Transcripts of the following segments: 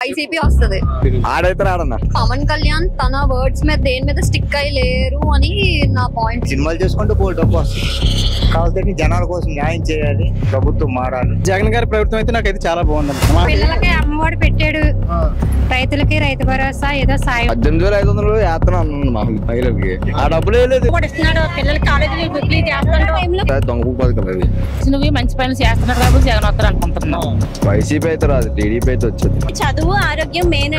YCP వస్తుంది. ఆడైతే ఆడన్నా పవన్ కళ్యాణ్ తన వర్డ్స్ మీద దేని మీద స్టిక్ అయి లేరు అని నా పాయింట్. సినిమాలు చేసుకుంటూ బోల్ డబ్బు వస్తుంది కాబట్టి జనాల కోసం న్యాయం చేయాలి, ప్రభుత్వం మారాలి. జగన్ గారి ప్రభుత్వం అయితే నాకైతే చాలా బాగుంది. పిల్లలకి అమ్మఒడి పెట్టాడు, రైతులకి రైతు భరోసా ఏదో సాయం 18,500 వేతనం అన్నాను మా మహిళలకి. ఆ డబ్బులు వేయలేదు. పిల్లలకి కాలేజీలో దొంగ పథకం అది. నువ్వు మంచి పనులు చేస్తున్నాడు కాబట్టి జగన్ వస్తారు అనుకుంటున్నావు. వైసీపీ అయితే రాదు, టీడీపీ అయితే వచ్చేది. చదువు ఆరోగ్యం మెయిన్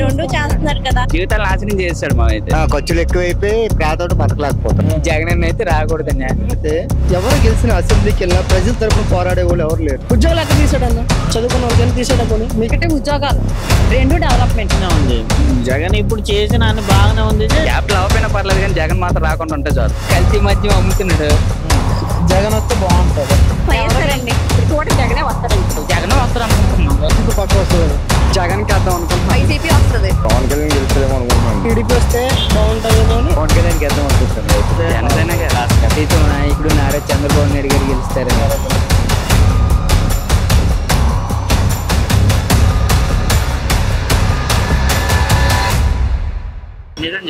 రెండు చేస్తున్నారు కదా. జీవితాలు నాశనం చేస్తాడు మా అయితే. ఖర్చులు ఎక్కువైపోయి పేదోడు బతకలేకపోతాం. జగన్ అయితే రాకూడదండి. అయితే ఎవరు గెలిచిన అసెంబ్లీకి వెళ్ళినా ప్రజల తరఫున పోరాడే వాళ్ళు ఎవరు లేరు. ఉద్యోగాలు ఎక్కడ తీసాడన్న, చదువుకున్న వాళ్ళకి తీసాడు. మీకంటే ఉద్యోగాలు రెండు డెవలప్మెంట్ ఉంది. జగన్ ఇప్పుడు చేసిన బాగానే ఉంది. క్యాపిటల్ అవ్వకపోయినా పర్లేదు కానీ జగన్ మాత్రం రాకుండా ఉంటే చాలు. కల్తీ మద్యం అమ్ముతున్నాడు. జగన్ వస్తే బాగుంటుంది. వస్తారండి జగనే వస్తారండి. జగన్ వస్తారు అనుకుంటున్నాం. పక్క వస్తుంది. జగన్ కి అర్థం అనుకుంటున్నాం. వైసీపీ వస్తుంది. పవన్ కళ్యాణ్ గెలుస్తారేమో అనుకుంటున్నాను. టీడీపీ వస్తే బాగుంటుందేమో అని. పవన్ కళ్యాణ్ కి అర్థం అనుకుంటున్నాం. జనసేన నాయకుడు నారా చంద్రబాబు నాయుడు గారు గెలుస్తారు.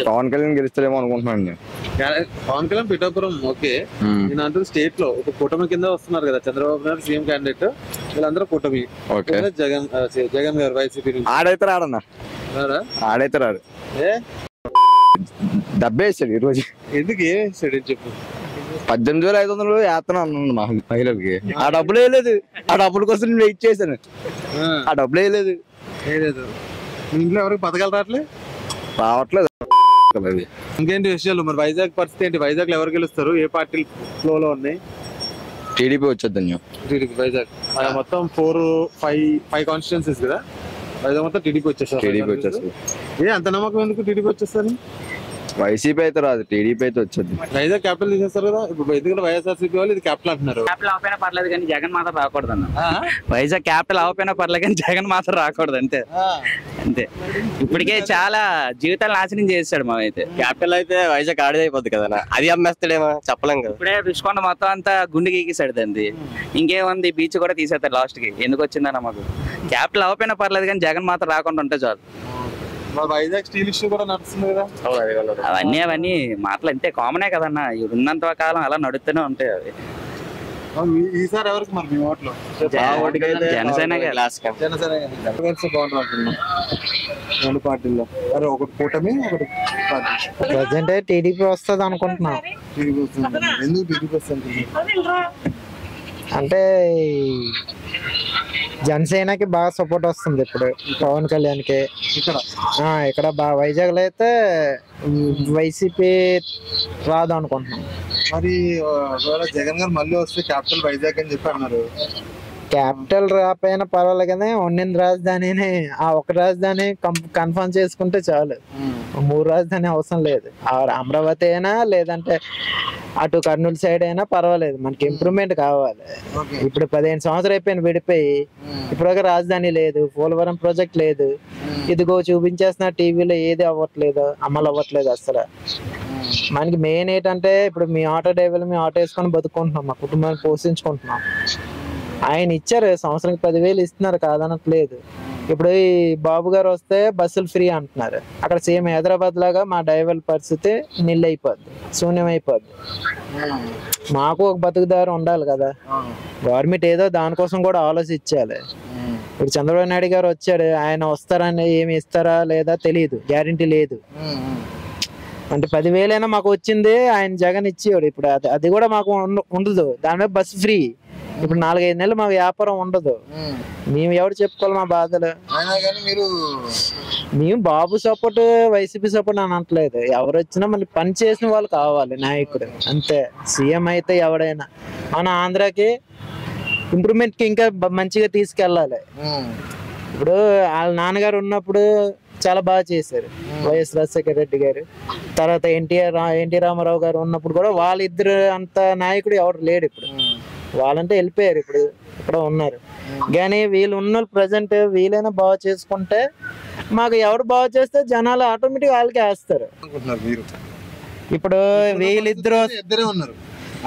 పవన్ కళ్యాణ్ గెలుస్తారేమో అనుకుంటున్నాను. పవన్ కళ్యాణ్ పిఠాపురం ఓకే. నేను అంటూ స్టేట్ లో ఒక కూటమి కింద వస్తున్నారు కదా, చంద్రబాబు నాయుడు సీఎం క్యాండిడేట్, వీళ్ళందరూ కూటమి. జగన్ గారు వైసీపీ నుంచి ఆడైతే రాడన్నా, ఆడైతే రాడు. డబ్బేసాడు ఈ రోజు. ఎందుకు ఏమేసాడు చెప్పు. 18,500 వేతనం అన్నాను మా మహిళలకి. ఆ డబ్బులు వేయలేదు. ఆ డబ్బుల కోసం నేను వెయిట్ చేశాను. ఆ డబ్బులు వేయలేదు. మీ ఇంట్లో ఎవరికి పథకాలు రావట్లేదు. ఇంకేంటి విషయాలు మరి? వైజాగ్ పరిస్థితి ఏంటి? వైజాగ్ లో ఎవరు గెలుస్తారు? ఏ పార్టీలు ఫ్లో లో ఉన్నాయి? టీడీపీ వచ్చేద్దాం. టీడీపీ వైజాగ్ మొత్తం 4-5 కాన్స్టిట్యున్సీస్ కదా. వైజాగ్ మొత్తం టీడీపీ వచ్చేస్తారు. టీడీపీ వచ్చేస్తుంది. అంత నమ్మకం ఎందుకు టీడీపీ వచ్చేస్తారు? వైసీపీ అయితే రాదు, టీడీపీ అయితే వచ్చేది. వైజాగ్ క్యాపిటల్ తీసేస్తారు కదా. ఇప్పుడు ఎందుకంటే వైఎస్ఆర్సీపీ వాళ్ళు ఇది క్యాపిటల్ అంటున్నారు. క్యాపిటల్ అవ్వకపోయినా పర్లేదు కానీ జగన్ మాత్రం రాకూడదు అన్న. వైజాగ్ క్యాపిటల్ అవ్వకపోయినా పర్లేదు కానీ జగన్ మాత్రం రాకూడదు. అంతే అంతే. ఇప్పటికే చాలా జీవితాలు నాశనం చేస్తాడు మా అయితే. క్యాపిటల్ అయితే వైజాగ్ ఆడైపోద్ది కదా, అది అమ్మేస్తాడేమో చెప్పలేం కదా. ఇప్పుడే రుషికొండ మొత్తం అంతా గుండె గీకిసాడు దండి. ఇంకేముంది, బీచ్ కూడా తీసేస్తారు లాస్ట్ కి. ఎందుకు వచ్చిందన్న మాకు. క్యాపిటల్ అవ్వకపోయినా పర్లేదు కానీ జగన్ మాత్రం రాకుండా ఉంటే చాలు. వైజాగ్ స్టీల్ ఇష్యూ కూడా నడుస్తుంది కదా. అవన్నీ మాటలు అంతే, కామనే కదన్న. ఉన్నంత కాలం అలా నడుస్తూనే ఉంటాయి అవి. ఈసారి ఎవరికి మరి మీ ఓట్లు? జనసేన బాగుంటుంది రెండు పార్టీల్లో. మరి ఒకటి కూటమి, ఒకటి పార్టీ. ప్రజెంట్ టీడీపీ వస్తుంది అనుకుంటున్నాం. ఎందుకు టీడీపీ వస్తుంది అంటే జనసేనకి బాగా సపోర్ట్ వస్తుంది ఇప్పుడు పవన్ కళ్యాణ్కి. ఇక్కడ బాగా వైజాగ్ లో అయితే వైసీపీ రాదు అనుకుంటున్నాం. మరి జగన్ గారు మళ్ళీ వస్తే క్యాపిటల్ వైజాగ్ అని చెప్పి అన్నారు. క్యాపిటల్ రాపోయినా పర్వాలేదు కానీ ఉండిన రాజధానిని ఆ ఒక రాజధాని కన్ఫర్మ్ చేసుకుంటే చాలు. 3 రాజధాని అవసరం లేదు. అమరావతి అయినా లేదంటే అటు కర్నూలు సైడ్ అయినా పర్వాలేదు, మనకి ఇంప్రూవ్మెంట్ కావాలి. ఇప్పుడు 15 సంవత్సరాలు అయిపోయింది విడిపోయి, ఇప్పుడు రాజధాని లేదు, పోలవరం ప్రాజెక్ట్ లేదు. ఇదిగో చూపించేస్తున్న టీవీలో ఏది అవ్వట్లేదు, అమలు అవ్వట్లేదు అసలు. మనకి మెయిన్ ఏంటంటే ఇప్పుడు మీ ఆటో డ్రైవర్లు మేము ఆటో వేసుకొని బతుకుంటున్నాం, మా కుటుంబాన్ని పోషించుకుంటున్నాం. ఆయన ఇచ్చారు, సంవత్సరానికి 10,000 ఇస్తున్నారు, కాదనట్లేదు. ఇప్పుడు ఈ బాబు గారు వస్తే బస్సులు ఫ్రీ అంటున్నారు. అక్కడ సేమ్ హైదరాబాద్ లాగా మా డ్రైవర్ పరిస్థితి నిల్ అయిపోద్ది, శూన్యం అయిపోద్ది. మాకు ఒక బతుకుదారు ఉండాలి కదా. గవర్నమెంట్ ఏదో దానికోసం కూడా ఆలోచించాలి. ఇప్పుడు చంద్రబాబు నాయుడు గారు వచ్చాడు, ఆయన వస్తారని ఏమి ఇస్తారా లేదా తెలియదు, గ్యారంటీ లేదు. అంటే 10,000 మాకు వచ్చింది, ఆయన జగన్ ఇచ్చేవాడు. ఇప్పుడు అది కూడా మాకు ఉండదు. దాని మీద బస్సు ఫ్రీ. ఇప్పుడు 4-5 నెలలు మాకు వ్యాపారం ఉండదు. మేము ఎవరు చెప్పుకోవాలి మా బాధలు? మేము బాబు సపోర్ట్ వైసీపీ సపోర్ట్ అని అనట్లేదు. ఎవరు వచ్చినా మళ్ళీ పని చేసిన వాళ్ళు కావాలి నాయకుడు, అంతే. సీఎం అయితే ఎవడైనా మన ఆంధ్రాకి ఇంప్రూవ్మెంట్ కి ఇంకా మంచిగా తీసుకెళ్ళాలి. ఇప్పుడు వాళ్ళ నాన్నగారు ఉన్నప్పుడు చాలా బాగా చేశారు, వైఎస్ రాజశేఖర రెడ్డి గారు. తర్వాత ఎన్టీ రామారావు గారు ఉన్నప్పుడు కూడా వాళ్ళిద్దరు అంత నాయకుడు ఎవరు లేడు. ఇప్పుడు వాళ్ళంటే వెళ్ళిపోయారు, ఇప్పుడు ఉన్నారు. కానీ వీళ్ళు ఉన్న ప్రజెంట్ వీళ్ళైనా బాగా చేసుకుంటే, మాకు ఎవరు బాగా చేస్తే జనాలు ఆటోమేటిక్ వాళ్ళకి వేస్తారు. మీరు ఇప్పుడు వీళ్ళిద్దరు ఉన్నారు,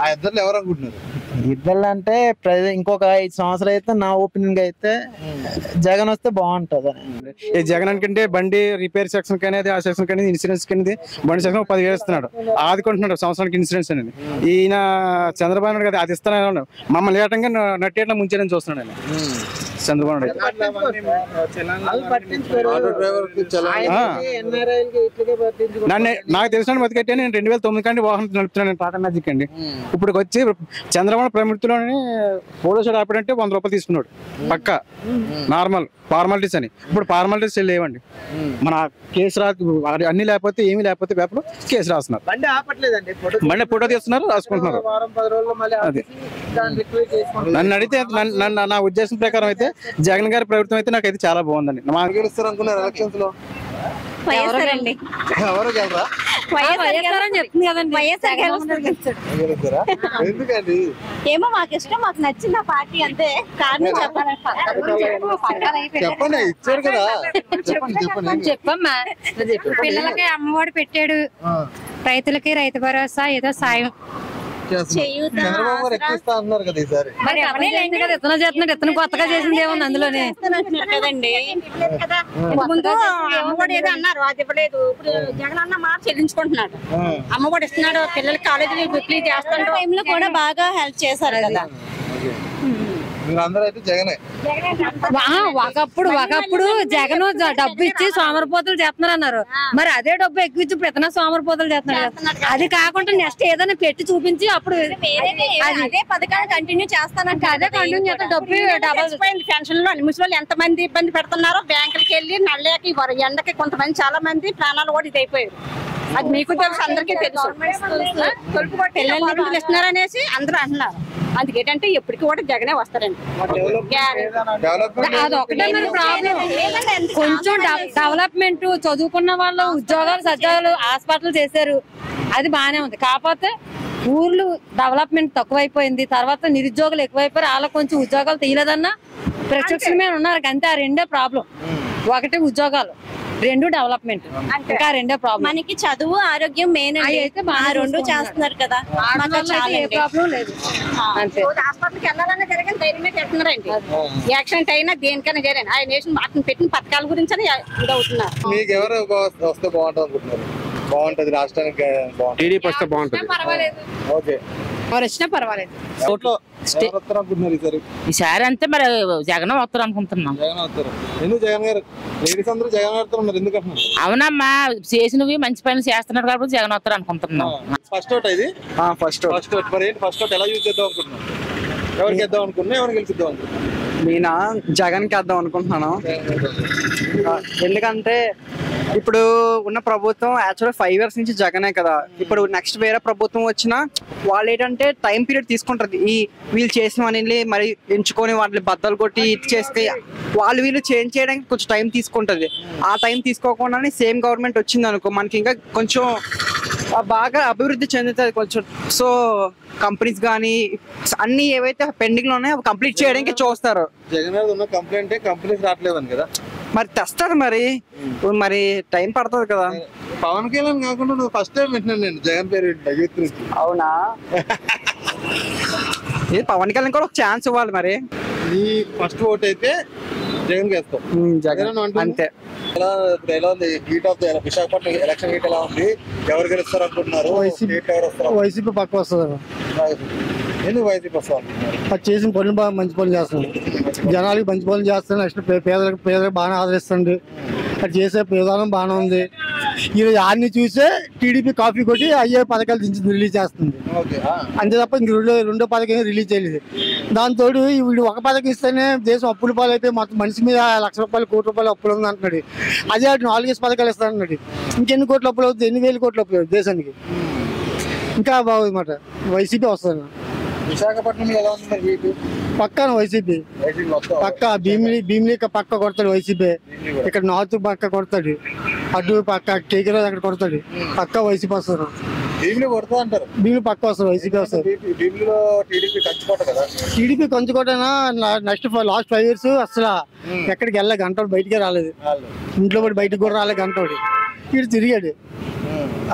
ఆ ఇద్దరు ఎవరు అనుకుంటున్నారు? ఇద్దరు అంటే ఇంకొక 5 సంవత్సరాలు అయితే నా ఒపీనియన్ అయితే జగన్ వస్తే బాగుంటది. ఈ జగన్ అనుకుంటే బండి రిపేర్ సెక్షన్ కానీ ఆ సెక్షన్ కానీ ఇన్సూరెన్స్ కానీ బండి సెక్షన్ 10,000 ఇస్తున్నాడు, ఆదుకుంటున్నాడు సంవత్సరానికి ఇన్సూరెన్స్ అనేది. ఈయన చంద్రబాబు నాయుడు కదా అది ఇస్తున్నాడు, మమ్మల్ని ఏటంగా నట్టేట్లా ముంచేయని చూస్తున్నాడు ఆయన చంద్రబాబు నాయుడు. నాకు తెలిసిన బతికట్టే నేను 2009 కంటే వాహనం నడుపుతున్నాను టాటా మ్యాజిక్ అండి. ఇప్పుడు వచ్చి చంద్రబాబు ప్రముఖులోని పోలీసుడు ఆపాడంటే 100 రూపాయలు తీసుకున్నాడు పక్క నార్మల్ ఫార్మాలిటీస్ అని. ఇప్పుడు ఫార్మాలిటీస్ లేవండి, మన కేసు అన్ని లేకపోతే ఏమీ లేకపోతే పేపర్ కేసు రాస్తున్నారు, బండి ఫోటో తీస్తున్నారు రాసుకుంటున్నారు. అది నన్ను అడిగితే నా ఉద్దేశం ప్రకారం అయితే జగన్ గారి ప్రభుత్వం అయితే నాకైతే చాలా బాగుందండి. ఏమో మాకు ఇష్టం, మాకు నచ్చిన పార్టీ అంతే. కారణం చెప్పమ్మా. పిల్లలకి అమ్మఒడి పెట్టాడు, రైతులకి రైతు భరోసా ఏదో సాయం. మరి ఇతను కొత్తగా చేసింది ఏముంది అందులోనే కదండి. ముందు అమ్మఒడి ఏదో అన్నారు, అది ఇవ్వలేదు. ఇప్పుడు జగన్ అన్న మాట చెల్లించుకుంటున్నాడు, అమ్మఒడి ఇస్తున్నాడు, పిల్లలకి కాలేజీలు బుక్లీ చేస్తున్నాడు. టైంలో కూడా బాగా హెల్ప్ చేశారు కదా. ఒకప్పుడు జగన్ డబ్బు ఇచ్చి సోమరిపోతులు చేస్తున్నారు అన్నారు, మరి అదే డబ్బు ఎక్కువ ఇచ్చి ఇప్పుడు ఇతను సోమరిపోతులు చేస్తున్నారు. అది కాకుండా నెక్స్ట్ ఏదైనా పెట్టి చూపించి అప్పుడు అదే పథకాన్ని కంటిన్యూ చేస్తానంటే అదే కంటిన్యూ చేస్తే డబ్బు పెన్షన్ లో ముసలి ఎంత మంది ఇబ్బంది పెడుతున్నారో, బ్యాంకులకి వెళ్ళి నల్లకి ఎండకి కొంతమంది చాలా మంది ప్రాణాలు కూడా ఇది అయిపోయారు. అది మీకు తెలుసు, అందరికీ తెలుసు. పిల్లల్ని ఇస్తున్నారు అనేసి అందరూ అంటున్నారు. అందుకేంటంటే ఎప్పటికీ కూడా జగనే వస్తారండి. అదొకటే మరి ప్రాబ్లం. కొంచెం డెవలప్మెంట్, చదువుకున్న వాళ్ళు ఉద్యోగాలు సజ్జాలు హాస్పిటల్ చేశారు, అది బాగానే ఉంది. కాకపోతే ఊర్లు డెవలప్మెంట్ తక్కువైపోయింది, తర్వాత నిరుద్యోగులు ఎక్కువైపోయారు, వాళ్ళకి కొంచెం ఉద్యోగాలు తీయలేదన్నా ప్రత్యక్షమే ఉన్నారు. అంతే, ఆ రెండే ప్రాబ్లం. ఒకటి ఉద్యోగాలు, 2 డెవలప్మెంట్, ఇంకా 2 ప్రాబ్లం. మనకి చదువు ఆరోగ్యం మెయిన్ అయితే 2 చేస్తున్నారు కదా, ఏ ప్రాబ్లం లేదు. హాస్పిటల్కి వెళ్ళాలన్నా జరగని ధైర్యమే పెడుతున్నారండి. యాక్సిడెంట్ అయినా దేనికైనా జరిగింది ఆయన వేసిన అతను పెట్టిన పథకాల గురించి ఇదవుతున్నారు. మీకు ఎవరు వస్తే బాగుంటుంది అనుకుంటున్నారు? బాగుంటది రాష్ట్రానికి, టీడీపీ వస్తే బాగుంటుంది. ఓకే, ఎవరు వచ్చినా పర్వాలేదు. ఈసారి అంతే మరి జగన్ వస్తారు అనుకుంటున్నాం. జగన్ వస్తారు. ఎందుకు జగన్ గారు? లేడీస్ అందరూ జగన్ వస్తారు ఎందుకంటున్నారు? అవునమ్మా, చేసినవి మంచి పనులు చేస్తున్నారు కాబట్టి జగన్ వస్తారు అనుకుంటున్నాం. ఫస్ట్ అవుట్ ఇది, ఫస్ట్ అవుట్. మరి ఏంటి ఫస్ట్ అవుట్ ఎలా యూజ్ చేద్దాం అనుకుంటున్నాం? ఎవరికి వేద్దాం అనుకున్నా, ఎవరికి గెలిచిద్దాం అనుకుంటున్నాం? నేను జగన్కి వేద్దాం అనుకుంటున్నాను. ఎందుకంటే ఇప్పుడు ఉన్న ప్రభుత్వం యాక్చువల్గా 5 years నుంచి జగనే కదా. ఇప్పుడు నెక్స్ట్ వేరే ప్రభుత్వం వచ్చినా వాళ్ళు ఏంటంటే టైం పీరియడ్ తీసుకుంటారు. వీళ్ళు చేసినవన్నీ మరి ఎంచుకొని వాటిని బద్దలు కొట్టి ఇది చేస్తే వీళ్ళు చేంజ్ చేయడానికి కొంచెం టైం తీసుకుంటుంది. ఆ టైం తీసుకోకుండానే సేమ్ గవర్నమెంట్ వచ్చింది అనుకో, మనకి ఇంకా కొంచెం బాగా అభివృద్ధి చెందుతుంది కొంచెం. సో కంపెనీస్ కానీ అన్ని ఏవైతే పెండింగ్ లో ఉన్నాయో అవి కంప్లీట్ చేయడానికి చూస్తారు. జగన్ గారు ఉన్న కంప్లైంట్ కంపెనీస్ రావట్లేదని కదా, మరి తెస్తారు, మరి టైం పడుతుంది కదా. పవన్ కళ్యాణ్ కాకుండా నువ్వు ఫస్ట్ టైం వింటున్నాను నేను జగన్ పేరు యూత్ నుంచి. అవునా? పవన్ కళ్యాణ్ కూడా ఒక ఛాన్స్ ఇవ్వాలి. మరి ఈ ఫస్ట్ ఓట్ అయితే జగన్ వేస్తాం. జగన్ అంతే. ఎలా ఉంది heat of Visakhapatnam election heat ఎలా ఉంది? ఎవరు గెలుస్తారు అనుకుంటున్నారు? వైసీపీ పక్క వస్తుంది. ఎందుకు వైసీపీ వస్తారు? అది చేసిన పనులు బాగా మంచి పనులు చేస్తుంది, జనాలకి మంచి పనులు చేస్తుంది. నెక్స్ట్ పేదలకు బాగానే ఆదరిస్తుంది. అది చేసే విధానం బాగానే ఉంది. ఈరోజు ఆడిని చూసే టీడీపీ కాఫీ కొట్టి అయ్యే పథకాలు రిలీజ్ చేస్తుంది అంతే తప్ప ఇంక రెండో పథకం రిలీజ్ చేయలేదు. దాంతో వీళ్ళు ఒక పథకం ఇస్తేనే దేశం అప్పుల పాలు అయిపోయి మొత్తం మనిషి మీద ₹1,00,000 ₹1,00,000 అప్పులు ఉంది అంటున్నాడు. అదే 4 పథకాలు ఇస్తా అంటున్నాడు. ఇంకెన్ని కోట్ల అప్పులు అవుతుంది? 8,000 కోట్ల అప్పులు అవుతుంది దేశానికి. ఇంకా బాగుంది మాట. వైసీపీ వస్తుంది. విశాఖపట్నం ఎలా ఉంది? పక్కన వైసీపీ పక్క భీమిలి పక్క కొడతాడు వైసీపీ. ఇక్కడ నార్త్ పక్క కొడతాడు, అటు పక్క కేకరాజు అక్కడ కొడతాడు. పక్క వైసీపీ వస్తారు. భీమిలి పక్క వస్తారు, వైసీపీ వస్తారు. టీడీపీ కంచుకోటైనా లాస్ట్ 5 years అసలు ఎక్కడికి వెళ్ళే గంటోడు బయటికే రాలేదు. ఇంట్లో పడి బయటకు కూడా రాలే గంటోడు. ఇటు తిరిగాడు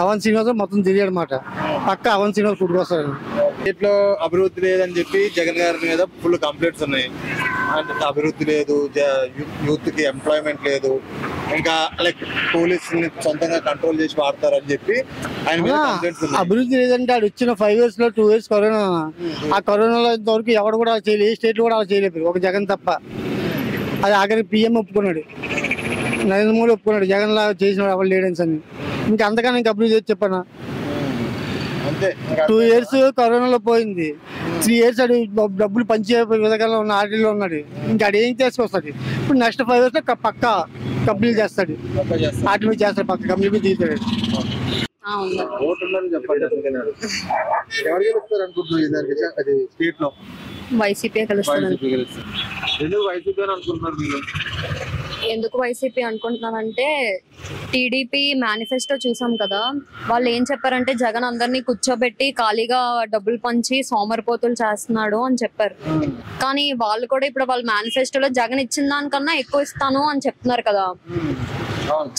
అవన్ శ్రీనివాస్ మొత్తం తిరిగాడు మాట. పక్క అవన్ శ్రీనివాస్ పుట్టుకొస్తాడు. స్టేట్ లో అభివృద్ధి లేదని చెప్పి జగన్ గారి మీద ఫుల్ కంప్లైంట్స్ ఉన్నాయి. అంటే అభివృద్ధి లేదు, యూత్ కి ఎంప్లాయ్మెంట్ లేదు, ఇంకా లైక్ పోలీసుని సొంతంగా కంట్రోల్ చేసి వాడతారని చెప్పి ఆయన మీద కంప్లైంట్స్ ఉన్నాయి. అభివృద్ధి లేదంటే అది వచ్చిన 5 years లో 2 years కరోనా. ఆ కరోనాలో ఇంతవరకు ఎవరు కూడా చేయలేదు, ఏ స్టేట్ లో కూడా చేయలేదు, ఒక జగన్ తప్ప. అది ఆఖరికి పిఎం ఒప్పుకున్నాడు, నరేంద్ర మోడీ ఒప్పుకున్నాడు జగన్ లా చేసిన ఎవరు లేడెన్స్ అని. ఇంకా అంతకన్నా ఇంకా అభివృద్ధి చేసి చెప్పాను. 2 years కరోనాలో పోయింది, 3 years అది డబ్బులు పంచే విధంగా ఉన్న ఆర్డీలో ఉన్నాడు. ఇంకా అది ఏం చేసుకొస్తాడు. ఇప్పుడు నెక్స్ట్ 5 years లో పక్క కంప్లీట్ చేస్తాడు, ఆర్డీ చేస్తాడు, పక్క కంప్లీట్ తీస్తాడు. వైసీపీ ఎందుకు వైసీపీ అనుకుంటున్నానంటే టీడీపీ మేనిఫెస్టో చూసాం కదా, వాళ్ళు ఏం చెప్పారంటే జగన్ అందరినీ కూర్చోబెట్టి ఖాళీగా డబ్బులు పంచి సోమరిపోతులు చేస్తున్నాడు అని చెప్పారు. కానీ వాళ్ళు కూడా ఇప్పుడు వాళ్ళ మేనిఫెస్టోలో జగన్ ఇచ్చిన దానికన్నా ఎక్కువ ఇస్తాను అని చెప్తున్నారు కదా.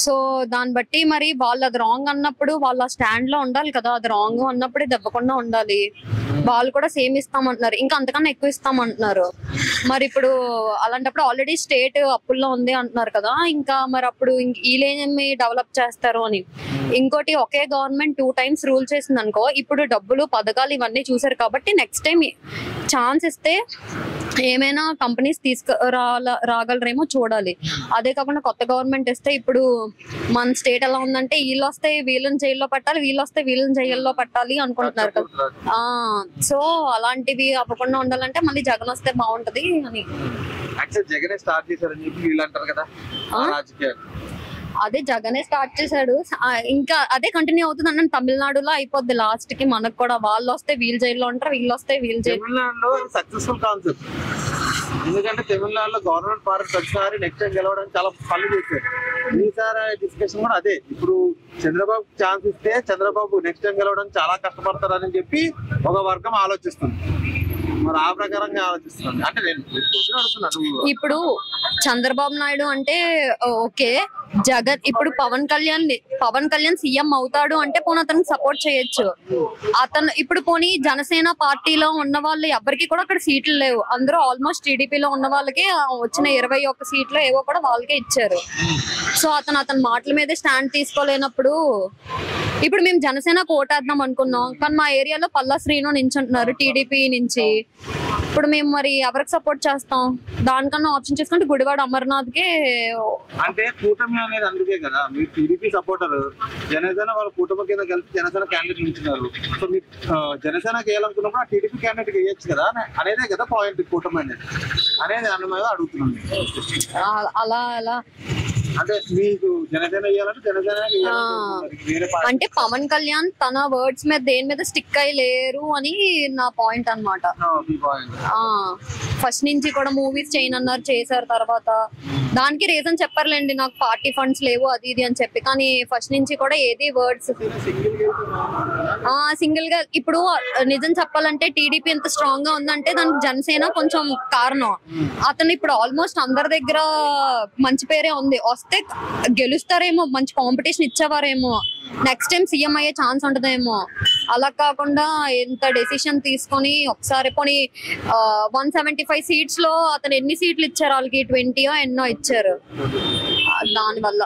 సో దాన్ని బట్టి మరి వాళ్ళు అది రాంగ్ అన్నప్పుడు వాళ్ళ స్టాండ్ లో ఉండాలి కదా. అది రాంగ్ అన్నప్పుడు దెబ్బకుండా ఉండాలి. వాళ్ళు కూడా సేమ్ ఇస్తామంటున్నారు, ఇంకా అంతకన్నా ఎక్కువ ఇస్తామంటున్నారు. మరి ఇప్పుడు అలాంటప్పుడు ఆల్రెడీ స్టేట్ అప్పుల్లో ఉంది అంటున్నారు కదా, ఇంకా మరి అప్పుడు వీళ్ళేమి డెవలప్ చేస్తారు అని. ఇంకోటి, ఒకే గవర్నమెంట్ 2 times రూల్ చేసింది అనుకో, ఇప్పుడు డబ్బులు పథకాలు ఇవన్నీ చూసారు కాబట్టి నెక్స్ట్ టైం ఛాన్స్ ఇస్తే ఏమైనా కంపెనీస్ రాగలరేమో చూడాలి. అదే కాకుండా కొత్త గవర్నమెంట్ ఇస్తే ఇప్పుడు మన స్టేట్ ఎలా ఉందంటే వీళ్ళు వస్తే వీళ్ళని జైల్లో పెట్టాలి, వీళ్ళు వస్తే వీళ్ళని జైల్లో పెట్టాలి అనుకుంటున్నారు కదా. సో అలాంటివి అవ్వకుండా ఉండాలంటే మళ్ళీ జగన్ వస్తే బాగుంటది అని. జగనే స్టార్ట్ చేశారని చెప్పి వీళ్ళు అంటారు కదా రాజకీయాలు. అదే జగనే స్టార్ట్ చేశాడు, ఇంకా అదే కంటిన్యూ అవుతుంది అన్న. తమిళనాడులో అయిపోద్ది లాస్ట్ కి మనకు కూడా. వాళ్ళు వస్తే వీళ్ళు జైల్లో ఉంటారు, వీళ్ళు వస్తే వీళ్ళు జైలు. తమిళనాడులో సక్సెస్ఫుల్ కాన్సెప్ట్, ఎందుకంటే తమిళనాడులో గవర్నమెంట్ పార్టీ ప్రతిసారి నెక్స్ట్ టైం గెలవడానికి చాలా పనులు చేశారు. ఈసారి డిస్కషన్ కూడా అదే. ఇప్పుడు చంద్రబాబు ఛాన్స్ ఇస్తే చంద్రబాబు నెక్స్ట్ టైం గెలవడానికి చాలా కష్టపడతారని చెప్పి ఒక వర్గం ఆలోచిస్తుంది. మరి ఆ ప్రకారంగా ఆలోచిస్తుంది. అంటే నేను అడుగుతున్నాను, ఇప్పుడు చంద్రబాబు నాయుడు అంటే ఓకే, జగన్ ఇప్పుడు పవన్ కళ్యాణ్ సీఎం అవుతాడు అంటే పోనీ అతనికి సపోర్ట్ చేయొచ్చు. అతను ఇప్పుడు పోనీ జనసేన పార్టీలో ఉన్న వాళ్ళు ఎవరికి కూడా అక్కడ సీట్లు లేవు, అందరూ ఆల్మోస్ట్ టీడీపీలో ఉన్న వాళ్ళకి వచ్చిన 21 సీట్లు ఏవో కూడా వాళ్ళకే ఇచ్చారు. సో అతని మాటల మీదే స్టాండ్ తీసుకోలేనప్పుడు, ఇప్పుడు మేము జనసేన ఓటేద్దాం అనుకున్నాం కానీ మా ఏరియాలో పల్లా శ్రీను నించుంటున్నారు టీడీపీ నుంచి. ఇప్పుడు మేము మరి ఎవరికి సపోర్ట్ చేస్తాం? దానికన్నా ఆప్షన్ చేసుకుంటే గుడివాడ అమర్నాథ్ కే. అంటే కూటమి అనేది అందుకే కదా, మీరు టీడీపీ సపోర్టర్, జనసేన వాళ్ళ కూటమి కింద కలిసి జనసేన క్యాండిడేట్ నిలిచినారు. సో మీరు జనసేనకి వేయాలనుకున్నప్పుడు ఆ టీడీపీ క్యాండిడేట్ వేయచ్చు కదా అనేదే కదా పాయింట్. కూటమి అనేది అన్న మీద అడుగుతున్నాను. అలా అలా అంటే మీకు జనసేన వేయాలంటే జనసేన అంటే పవన్ కళ్యాణ్ తన వర్డ్స్ మీద దేని మీద స్టిక్ అయ్యి లేరు అని నా పాయింట్ అన్నమాట. ఫస్ట్ నుంచి కూడా మూవీస్ చేయనన్నారు, చేశారు. తర్వాత దానికి రీజన్ చెప్పారులేండి, నాకు పార్టీ ఫండ్స్ లేవు అది ఇది అని చెప్పి. కానీ ఫస్ట్ నుంచి కూడా ఏది వర్డ్స్ సింగిల్ గా. ఇప్పుడు నిజం చెప్పాలంటే టీడీపీ ఎంత స్ట్రాంగ్ గా ఉందంటే దానికి జనసేన కొంచెం కారణం. అతను ఇప్పుడు ఆల్మోస్ట్ అందరి దగ్గర మంచి పేరే ఉంది. వస్తే గెలుస్తారేమో, మంచి కాంపిటీషన్ ఇచ్చేవారేమో, నెక్స్ట్ టైం సీఎం అయ్యే ఛాన్స్ ఉంటదేమో. అలా కాకుండా ఎంత డెసిషన్ తీసుకొని ఒకసారి పోనీ 175 seats లో అతను ఎన్ని సీట్లు ఇచ్చారు వాళ్ళకి? 20 ఎన్నో ఇచ్చారు. దానివల్ల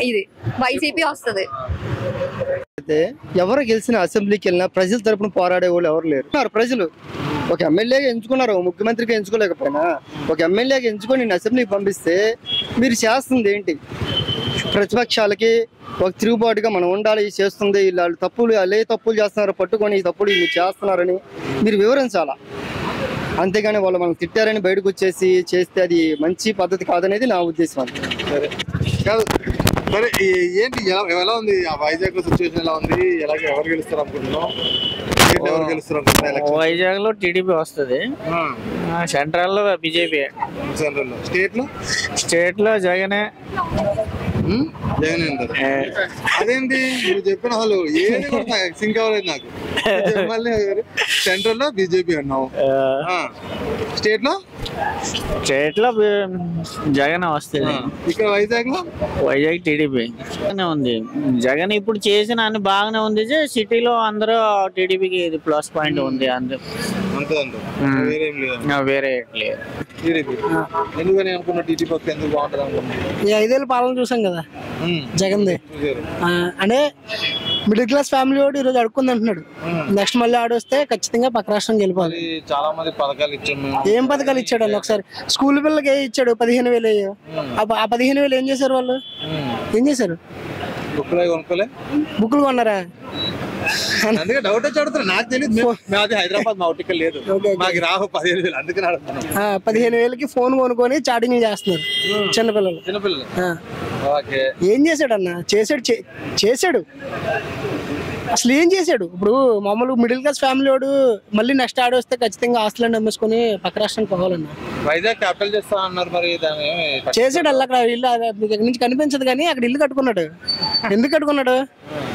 ఇది వైసీపీ వస్తుంది. అయితే ఎవరు గెలిచిన అసెంబ్లీకి వెళ్ళినా ప్రజల తరపున పోరాడే వాళ్ళు ఎవరు లేరు. ప్రజలు ఒక ఎమ్మెల్యేగా ఎంచుకున్నారు, ముఖ్యమంత్రిగా ఎంచుకోలేకపోయినా ఒక ఎమ్మెల్యేగా ఎంచుకొని నేను అసెంబ్లీకి పంపిస్తే మీరు చేస్తుంది ఏంటి? ప్రతిపక్షాలకి ఒక తిరుగుబాటుగా మనం ఉండాలి, చేస్తుంది వాళ్ళు తప్పులు, వాళ్ళు ఏ తప్పులు చేస్తున్నారో పట్టుకొని ఈ తప్పులు మీరు చేస్తున్నారని మీరు వివరించాలా. అంతేగాని వాళ్ళు మనం తిట్టారని బయటకు వచ్చేసి చేస్తే అది మంచి పద్ధతి కాదనేది నా ఉద్దేశం. సరే, ఏంటి ఎలా ఉంది వైజాగ్ లో సిచ్యువేషన్? ఎలా ఉంది? ఎలాగ ఎవరు గెలుస్తారు అనుకుంటున్నాం? వైజాగ్ లో టీడీపీ వస్తుంది, సెంట్రల్ లో బీజేపీ, స్టేట్ లో జగనే. జగన్ అంటారు. అదేంటి నువ్వు చెప్పిన వాళ్ళు ఏది సింక్ అవ్వలేదు నాకు. మళ్ళీ సెంట్రల్ లో బీజేపీ అన్నావు, స్టేట్ లో స్టేట్ లో జగన్ వస్తుంది. ఇక్కడ వైజాగ్ లో వైజాగ్ టీడీపీ ఉంది. జగన్ ఇప్పుడు చేసిన అన్ని బాగానే ఉంది. సిటీలో అందరూ టీడీపీకి ఇది ప్లస్ పాయింట్ ఉంది. వేరే లేదు. ఎందుకని అనుకున్నా టీడీపీ వస్తే ఎందుకు బాగుంటుంది అనుకున్నా? ఈ 5 ఏళ్ళ పాలన చూసాం కదా జగన్ది. అంటే మిడిల్ క్లాస్ ఫ్యామిలీ వాడు ఈరోజు అడుక్కుంది అంటున్నాడు. నెక్స్ట్ మళ్ళీ ఆడొస్తే ఖచ్చితంగా పక్క రాష్ట్రం వెళ్ళిపోవాలి. చాలా మంది పథకాలు ఇచ్చాము. ఏం పథకాలు ఇచ్చాడు అన్న? ఒకసారి స్కూల్ పిల్లలకి ఇచ్చాడు 15,000. ఆ 15,000 ఏం చేశారు వాళ్ళు? ఏం చేశారు? బుక్లు కొన్నారా? అందుకే డౌట్ వచ్చి అడుగుతారు. నాకు తెలియదు, మాది హైదరాబాద్, మా ఔటిక లేదు, మాకు రావు 15,000. అందుకని అడుగుతున్నాం. 15,000కి ఫోన్ కొనుక్కొని చాటింగ్ చేస్తున్నారు చిన్నపిల్లలు. ఏం చేశాడు అన్న? చేశాడు అసలు ఏం చేశాడు? ఇప్పుడు మామూలు మిడిల్ క్లాస్ ఫ్యామిలీ వాడు మళ్ళీ నెక్స్ట్ ఆడొస్తే ఖచ్చితంగా ఆస్తులను అమ్మేసుకొని పక్క రాష్ట్రానికి పోవాలన్నా. వైజాగ్ క్యాపిటల్ చేస్తా అన్నారు, మరి చేసాడు. అక్కడ ఇల్లు మీకు ఇక్కడ నుంచి కనిపించదు, కానీ అక్కడ ఇల్లు కట్టుకున్నాడు. ఎందుకు కట్టుకున్నాడు?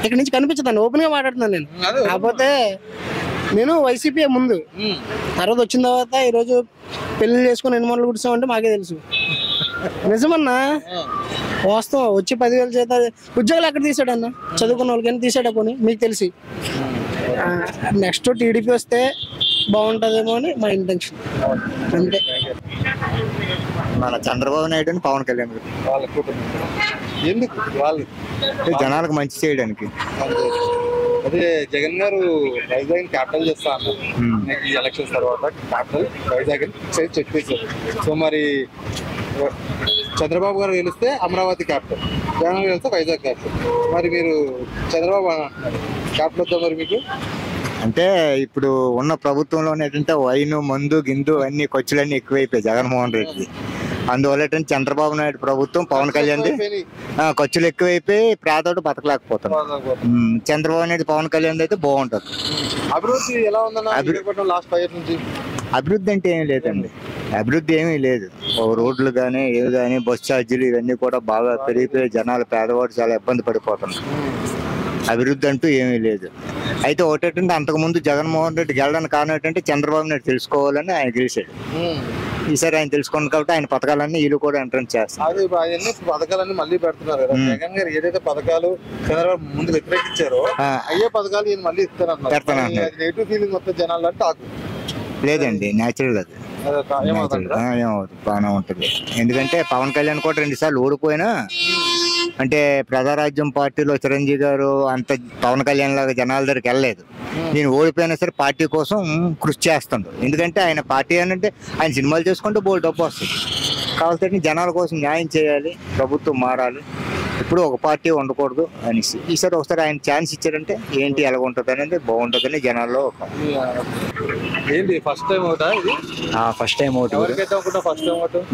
ఇక్కడ నుంచి కనిపించదు. ఓపెన్ గా మాట్లాడుతున్నాను నేను. కాకపోతే నేను వైసీపీ ముందు, తర్వాత వచ్చిన తర్వాత ఈరోజు పెళ్లి చేసుకుని ఎన్ని మొదలు కూర్చోమంటే మాకే తెలుసు. నిజమన్నా, వాస్తవం. వచ్చి 10,000 చేత ఉద్యోగాలు ఎక్కడ తీసాడన్నా? చదువుకున్న వాళ్ళకి తీసాడా పోనీ? మీకు తెలిసి నెక్స్ట్ టీడీపీ వస్తే బాగుంటుందేమో అని మా ఇంటెన్షన్. అంతే. మన చంద్రబాబు నాయుడు పవన్ కళ్యాణ్ ఎందుకు? వాళ్ళు జనాలకు మంచి చేయడానికి. అదే జగన్ గారు వైజాగ్ క్యాపిటల్ చేస్తా అన్నారు. ఈ ఎలక్షన్స్ తర్వాత క్యాపిటల్ వైజాగ్ చెప్పేశారు. సో మరి చంద్రబాబు గారు గెలిస్తే అమరావతి క్యాపిటల్, జగన్ గారు గెలిస్తే వైజాగ్ క్యాపిటల్. మరి మీరు చంద్రబాబు అంటున్నారు క్యాపిటల్ వద్దా మరి మీకు? అంటే ఇప్పుడు ఉన్న ప్రభుత్వంలో ఏంటంటే వైన్, మందు, గిందు అన్ని ఖర్చులన్నీ ఎక్కువైపోయాయి జగన్మోహన్ రెడ్డి. అందువల్ల ఏంటంటే చంద్రబాబు నాయుడు ప్రభుత్వం, పవన్ కళ్యాణ్ ఖర్చులు ఎక్కువైపోయి పేదోడు బతకలేకపోతున్నాడు. చంద్రబాబు నాయుడు, పవన్ కళ్యాణ్ అయితే బాగుంటుంది. అభివృద్ధి ఎలా ఉందన్న లాస్ట్ 5 years నుంచి? అభివృద్ధి అంటే ఏమీ లేదండి. అభివృద్ధి ఏమీ లేదు. రోడ్లు కానీ ఏవి కానీ బస్ ఛార్జీలు ఇవన్నీ కూడా బాగా పెరిగిపోయి జనాలు, పేదవాడు చాలా ఇబ్బంది పడిపోతున్నారు. అభివృద్ధి అంటూ ఏమీ లేదు. అయితే ఒకటేంటంటే అంతకుముందు జగన్మోహన్ రెడ్డి గెలడానికి కారణం ఏంటంటే చంద్రబాబు నాయుడు తెలుసుకోవాలని ఆయన గెలిచాడు. ఈసారి ఆయన తెలుసుకున్నాడు కాబట్టి ఆయన పథకాలన్నీ వీళ్ళు కూడా ఎంట్రన్స్ చేస్తారు. పథకాలన్నీ మళ్ళీ పెడుతున్నారు కదా. జగన్ గారు ఏదైతే పథకాలు చంద్రబాబు ముందు వ్యతిరేకించారో అయ్యే పథకాలు ఈయన మళ్ళీ ఇస్తారన్నారు. నెగిటివ్ ఫీలింగ్ వస్తే జనాలు అంటే టాకు లేదండి, న్యాచురల్ అది. ఏమవుతుంది, బాగానే ఉంటుంది. ఎందుకంటే పవన్ కళ్యాణ్ కూడా 2 సార్లు ఓడిపోయినా, అంటే ప్రజారాజ్యం పార్టీలో చిరంజీవి గారు అంత పవన్ కళ్యాణ్ లాగా జనాల దగ్గరికి వెళ్ళలేదు. నేను ఓడిపోయినా సరే పార్టీ కోసం కృషి చేస్తాడు. ఎందుకంటే ఆయన పార్టీ అంటే ఆయన సినిమాలు చేసుకుంటూ బోల్ డబ్బు వస్తుంది. కాబట్టి జనాల కోసం న్యాయం చేయాలి, ప్రభుత్వం మారాలి, ఇప్పుడు ఒక పార్టీ ఉండకూడదు అనేసి ఈసారి ఒకసారి ఆయన ఛాన్స్ ఇచ్చారంటే ఏంటి ఎలా ఉంటుంది అనేది బాగుంటుందని జనాల్లో. ఫస్ట్ టైం ఓటు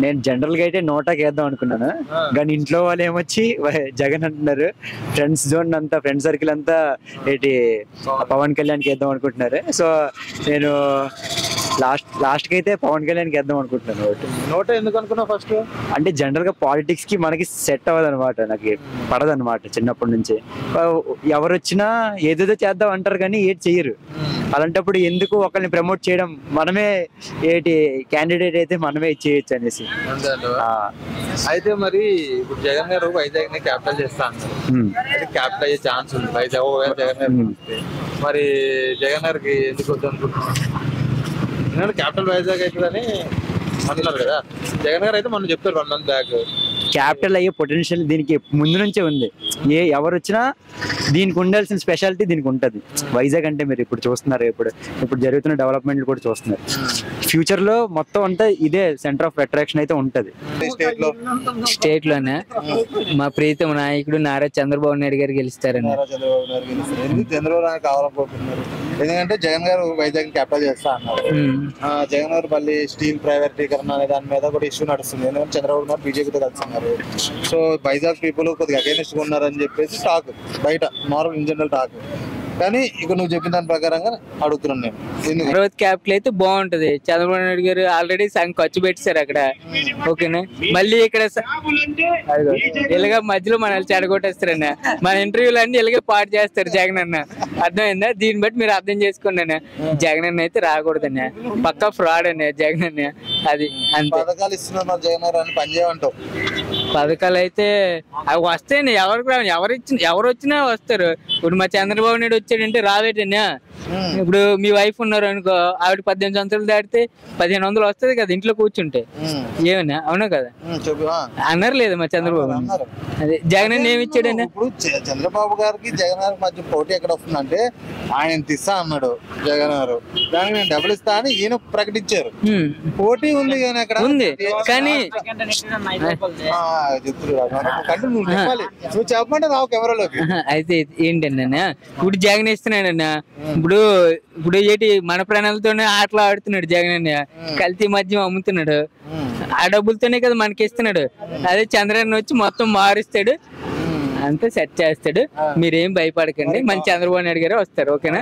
నేను జనరల్ గా అయితే నోటాకి వేద్దాం అనుకున్నాను, కానీ ఇంట్లో వాళ్ళు ఏమొచ్చి జగన్ అంటున్నారు. ఫ్రెండ్స్ జోన్ అంతా, ఫ్రెండ్ సర్కిల్ అంతా ఏంటి పవన్ కళ్యాణ్కి వేద్దాం అనుకుంటున్నారు. సో నేను లాస్ట్ కి అయితే పవన్ కళ్యాణ్కి వేద్దాం అనుకుంటున్నాను ఓటు. నోట్ ఎందుకు అనుకున్నా? ఫస్ట్ అంటే జనరల్ గా పాలిటిక్స్ కి మనకి సెట్ అవ్వదు అనమాట, నాకు పడదు అనమాట. చిన్నప్పటి నుంచి ఎవరు వచ్చినా ఏదేదో చేద్దాం అంటారు కానీ ఏది చెయ్యరు. అలాంటప్పుడు ఎందుకు ఒకరిని ప్రమోట్ చేయడం, మనమే ఏంటి క్యాండిడేట్ అయితే మనమే చేయొచ్చు అనేసి. అయితే మరి ఇప్పుడు జగన్ గారు వైజాగ్ ని క్యాపిటల్ చేస్తా అన్నారు. క్యాపిటల్ అయ్యే ఛాన్స్ ఉంది వైజాగ్ జగన్ గారు. మరి జగన్ గారికి ఎందుకు వద్దు అనుకుంటున్నారు? క్యాపిటల్ వైజాగ్ అవుతుందని అంటున్నారు కదా. జగన్ గారు అయితే మనం చెప్తారు 1 month బ్యాక్ క్యాపిటల్ అయ్యే పొటెన్షియల్ దీనికి ముందు నుంచే ఉంది. ఎవరు వచ్చినా దీనికి ఉండాల్సిన స్పెషాలిటీ దీనికి ఉంటుంది. వైజాగ్ అంటే మీరు ఇప్పుడు చూస్తున్నారు, ఇప్పుడు జరుగుతున్న డెవలప్మెంట్ కూడా చూస్తున్నారు. ఫ్యూచర్ లో మొత్తం అంతా ఇదే సెంటర్ ఆఫ్ అట్రాక్షన్ అయితే ఉంటది. స్టేట్ లోనే మా ప్రీతం నాయకుడు నారా చంద్రబాబు నాయుడు గారు గెలుస్తారని. చంద్రబాబు నాయుడు కావాలనుకుంటున్నారు ఎందుకంటే జగన్ గారు వైజాగ్ క్యాపిటల్ చేస్తా అన్నారు. జగన్ గారు మళ్ళీ స్టీల్ ప్రైవేటీకరణ అనే దాని మీద కూడా ఇష్యూ నడుస్తుంది. ఎందుకంటే చంద్రబాబు నాయుడు బీజేపీతో కలిసి ఉన్నారు. సో వైజాగ్ పీపుల్ కొద్దిగా అగైనెస్ట్ గా ఉన్నారని చెప్పేసి టాక్ బయట నార్మల్ ఇన్ జనరల్ టాక్. కానీ ఇక నువ్వు చెప్పిన దాని ప్రకారంగా అడుగుతున్నాను నేను. అమరావతి క్యాపిటల్ అయితే బాగుంటది. చంద్రబాబు నాయుడు గారు ఆల్రెడీ సగం ఖర్చు పెట్టారు అక్కడ. ఓకేనా, మళ్ళీ ఇక్కడ ఇలాగా మధ్యలో మనల్ని చెడగొట్టేస్తారన్న. మన ఇంటర్వ్యూలు అన్ని ఇలాగే పాటు చేస్తారు జగన్ అన్న. అర్థమైందా? దీన్ని బట్టి మీరు అర్థం చేసుకోండి అన్న. జగన్ అన్న అయితే రాకూడదన్న, పక్కా ఫ్రాడ్ అన్న జగన్ అన్న. అది అంతే. పథకాలు ఇస్తున్నారు జగన్ అని పనిచేయమంటావు. పథకాలు అయితే అవి వస్తాయండి. ఎవరు వచ్చినా వస్తారు. ఇప్పుడు మా చంద్రబాబు నాయుడు వచ్చాడంటే రావేటన్నా. ఇప్పుడు మీ వైఫ్ ఉన్నారు అనుకో, ఆవిడ 18 సంవత్సరాలు దాటితే 1500 వస్తుంది కదా ఇంట్లో కూర్చుంటే. ఏమన్నా అవునా కదా అన్నారు లేదా మా చంద్రబాబు? అదే జగన్ అన్న ఏమి ఇచ్చాడన్నా? ఇప్పుడు చంద్రబాబు గారికి జగన్ గారికి మధ్య పోటీ ఎక్కడ వస్తుందంటే ఆయన ఇస్తా అన్నాడు జగన్ గారు, దానికి నేను డబ్బులు ఇస్తా అని ఈయన ప్రకటించారు. పోటీ ఉంది కానీ అక్కడ ఉంది కానీ నువ్వు చెప్పమంటే రావు కెమెరాలోకి. అయితే ఏంటన్నా ఇప్పుడు జగన్ ఇస్తున్నాడన్నా. ఇప్పుడు ఏంటి మన ప్రాణాలతోనే ఆటలు ఆడుతున్నాడు జగన్ అన్న. కల్తీ మద్యం అమ్ముతున్నాడు. ఆ డబ్బులతోనే కదా మనకి ఇస్తున్నాడు. అదే చంద్రబాబు వచ్చి మొత్తం మారుస్తాడు, అంతా సెట్ చేస్తాడు. మీరేం భయపడకండి, మన చంద్రబాబు నాయుడు గారు వస్తారు. ఓకేనా?